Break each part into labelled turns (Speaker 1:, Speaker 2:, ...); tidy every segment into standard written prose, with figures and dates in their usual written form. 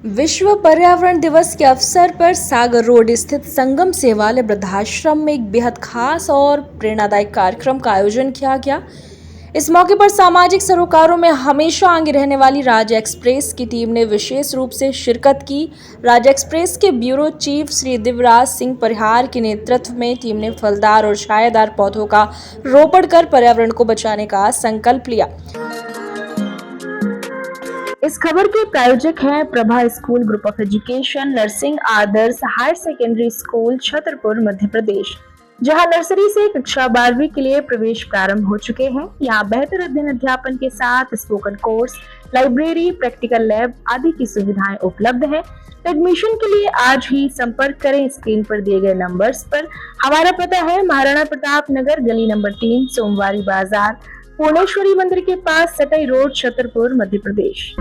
Speaker 1: विश्व पर्यावरण दिवस के अवसर पर सागर रोड स्थित संगम सेवालय वृद्धाश्रम में एक बेहद खास और प्रेरणादायक कार्यक्रम का आयोजन किया गया। इस मौके पर सामाजिक सरोकारों में हमेशा आगे रहने वाली राज एक्सप्रेस की टीम ने विशेष रूप से शिरकत की। राज एक्सप्रेस के ब्यूरो चीफ श्री दिव्यराज सिंह परिहार के नेतृत्व में टीम ने फलदार और छायादार पौधों का रोपण कर पर्यावरण को बचाने का संकल्प लिया। इस खबर के प्रायोजक हैं Prabha school group of education, nursing Adarsh higher secondary school, Chhatarpur, Madhya Pradesh, जहां नर्सरी से कक्षा 12वीं के लिए प्रवेश प्रारंभ हो चुके हैं। यहां बेहतर अध्ययन अध्यापन के साथ spoken course, library, practical lab आदि की सुविधाएं उपलब्ध हैं। एडमिशन के लिए आज ही संपर्क करें स्क्रीन पर दिए गए नंबर्स पर। हमारा पता है महाराणा प्रताप नगर, गली नंबर 3, सोमवारी बाजार, पूर्णेश्वरी मंदिर के पास, सटाई रोड, छतरपुर, मध्य प्रदेश।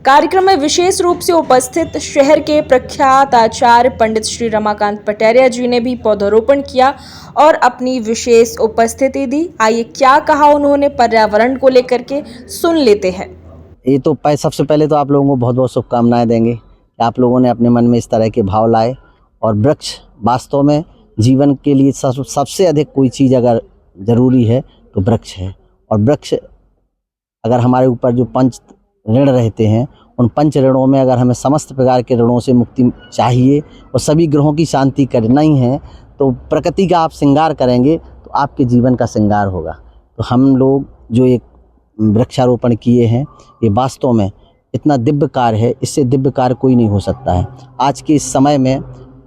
Speaker 1: कार्यक्रम में विशेष रूप से उपस्थित शहर के प्रख्यात आचार्य पंडित श्री रमाकांत पटेरिया जी ने भी पौधारोपण किया और अपनी विशेष उपस्थिति दी। आइए क्या कहा उन्होंने पर्यावरण को लेकर के, सुन लेते हैं।
Speaker 2: ये तो सबसे पहले तो आप लोगों को बहुत बहुत शुभकामनाएं देंगे कि आप लोगों ने अपने मन में इस तरह के भाव लाए। और वृक्ष वास्तव में जीवन के लिए सबसे अधिक कोई चीज़ अगर ज़रूरी है तो वृक्ष है। और वृक्ष अगर हमारे ऊपर जो पंच ऋण रहते हैं, उन पंच ऋणों में अगर हमें समस्त प्रकार के ऋणों से मुक्ति चाहिए और सभी ग्रहों की शांति करना ही है, तो प्रकृति का आप श्रृंगार करेंगे तो आपके जीवन का श्रृंगार होगा। तो हम लोग जो एक वृक्षारोपण किए हैं, ये वास्तव में इतना दिव्य कार्य है, इससे दिव्य कार्य कोई नहीं हो सकता है। आज के इस समय में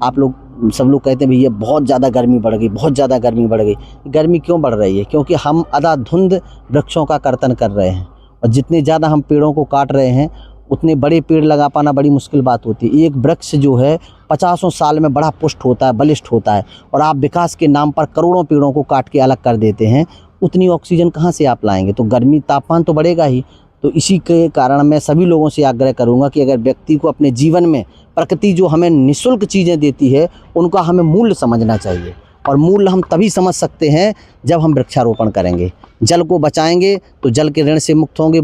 Speaker 2: आप लोग सब लोग कहते हैं भैया बहुत ज़्यादा गर्मी बढ़ गई, बहुत ज़्यादा गर्मी बढ़ गई। गर्मी क्यों बढ़ रही है? क्योंकि हम अंधाधुंध वृक्षों का कर्तन कर रहे हैं, और जितने ज़्यादा हम पेड़ों को काट रहे हैं उतने बड़े पेड़ लगा पाना बड़ी मुश्किल बात होती है। एक वृक्ष जो है 50 साल में बड़ा पुष्ट होता है, बलिष्ठ होता है, और आप विकास के नाम पर करोड़ों पेड़ों को काट के अलग कर देते हैं, उतनी ऑक्सीजन कहाँ से आप लाएंगे? तो गर्मी, तापमान तो बढ़ेगा ही। तो इसी के कारण मैं सभी लोगों से आग्रह करूंगा कि अगर व्यक्ति को अपने जीवन में प्रकृति जो हमें निःशुल्क चीज़ें देती है उनका हमें मूल्य समझना चाहिए। और मूल्य हम तभी समझ सकते हैं जब हम वृक्षारोपण करेंगे। जल को बचाएंगे तो जल के ऋण से मुक्त होंगे,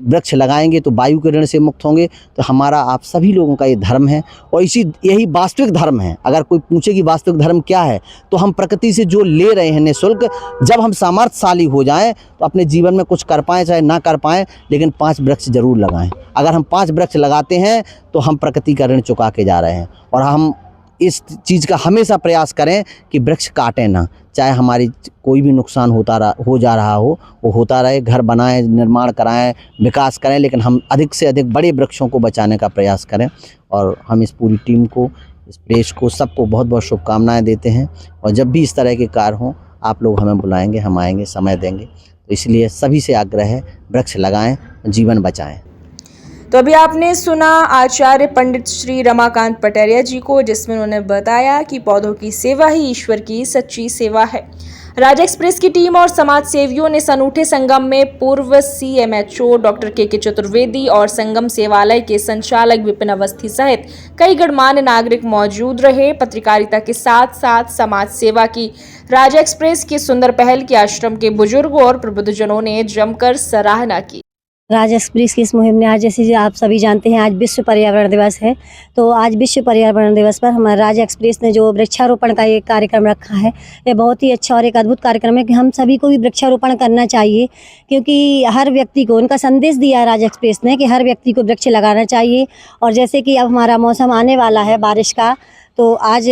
Speaker 2: वृक्ष लगाएंगे तो वायु के ऋण से मुक्त होंगे। तो हमारा आप सभी लोगों का ये धर्म है, और यही वास्तविक धर्म है। अगर कोई पूछे कि वास्तविक धर्म क्या है, तो हम प्रकृति से जो ले रहे हैं निःशुल्क, जब हम सामर्थ्यशाली हो जाएं तो अपने जीवन में कुछ कर पाएँ चाहे ना कर पाएँ, लेकिन 5 वृक्ष जरूर लगाएं। अगर हम 5 वृक्ष लगाते हैं तो हम प्रकृति का ऋण चुका के जा रहे हैं। और हम इस चीज़ का हमेशा प्रयास करें कि वृक्ष काटें ना, चाहे हमारी कोई भी नुकसान हो जा रहा हो वो होता रहे। घर बनाएं, निर्माण कराएं, विकास करें, लेकिन हम अधिक से अधिक बड़े वृक्षों को बचाने का प्रयास करें। और हम इस पूरी टीम को, इस प्रेस को, सबको बहुत बहुत शुभकामनाएं देते हैं। और जब भी इस तरह के कार्य हों आप लोग हमें बुलाएंगे, हम आएंगे, समय देंगे। तो इसलिए सभी से आग्रह है, वृक्ष लगाएं, जीवन बचाएं।
Speaker 1: तो अभी आपने सुना आचार्य पंडित श्री रमाकांत पटेरिया जी को, जिसमें उन्होंने बताया कि पौधों की सेवा ही ईश्वर की सच्ची सेवा है। राज एक्सप्रेस की टीम और समाज सेवियों ने इस अनूठे संगम में पूर्व CMHO डॉक्टर के चतुर्वेदी और संगम सेवालय के संचालक विपिन अवस्थी सहित कई गणमान्य नागरिक मौजूद रहे। पत्रकारिता के साथ साथ समाज सेवा की राज एक्सप्रेस की सुंदर पहल की आश्रम के बुजुर्गों और प्रबुद्धजनों ने जमकर सराहना की।
Speaker 3: राज एक्सप्रेस की इस मुहिम ने आज, जैसे आप सभी जानते हैं, आज विश्व पर्यावरण दिवस है। तो आज विश्व पर्यावरण दिवस पर हमारा राज एक्सप्रेस ने जो वृक्षारोपण का एक कार्यक्रम रखा है, ये बहुत ही अच्छा और एक अद्भुत कार्यक्रम है कि हम सभी को भी वृक्षारोपण करना चाहिए। क्योंकि हर व्यक्ति को, उनका संदेश दिया है राज एक्सप्रेस ने कि हर व्यक्ति को वृक्ष लगाना चाहिए। और जैसे कि अब हमारा मौसम आने वाला है बारिश का, तो आज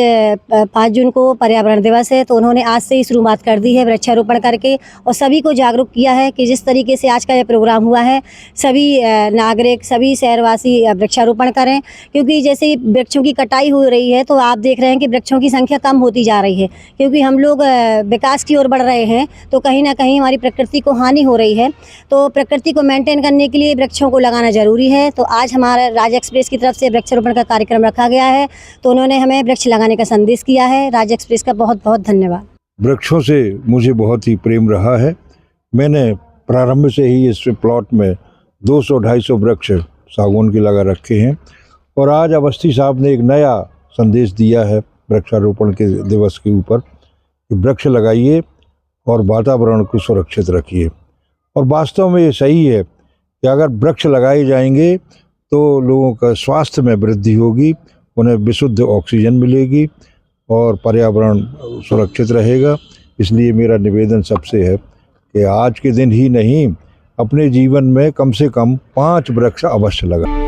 Speaker 3: 5 जून को पर्यावरण दिवस है, तो उन्होंने आज से ही शुरुआत कर दी है वृक्षारोपण करके, और सभी को जागरूक किया है कि जिस तरीके से आज का ये प्रोग्राम हुआ है, सभी नागरिक, सभी शहरवासी वृक्षारोपण करें। क्योंकि जैसे ही वृक्षों की कटाई हो रही है तो आप देख रहे हैं कि वृक्षों की संख्या कम होती जा रही है, क्योंकि हम लोग विकास की ओर बढ़ रहे हैं, तो कहीं ना कहीं हमारी प्रकृति को हानि हो रही है। तो प्रकृति को मेंटेन करने के लिए वृक्षों को लगाना ज़रूरी है। तो आज हमारा राज एक्सप्रेस की तरफ से वृक्षारोपण का कार्यक्रम रखा गया है, तो उन्होंने हमें वृक्ष लगाने का संदेश किया है। राज एक्सप्रेस का बहुत बहुत धन्यवाद।
Speaker 4: वृक्षों से मुझे बहुत ही प्रेम रहा है। मैंने प्रारंभ से ही इस प्लॉट में 200-250 वृक्ष सागौन के लगा रखे हैं। और आज अवस्थी साहब ने एक नया संदेश दिया है वृक्षारोपण के दिवस के ऊपर कि वृक्ष लगाइए और वातावरण को सुरक्षित रखिए। और वास्तव में ये सही है कि अगर वृक्ष लगाए जाएंगे तो लोगों का स्वास्थ्य में वृद्धि होगी, उन्हें विशुद्ध ऑक्सीजन मिलेगी और पर्यावरण सुरक्षित रहेगा। इसलिए मेरा निवेदन सबसे है कि आज के दिन ही नहीं, अपने जीवन में कम से कम 5 वृक्ष अवश्य लगाएं।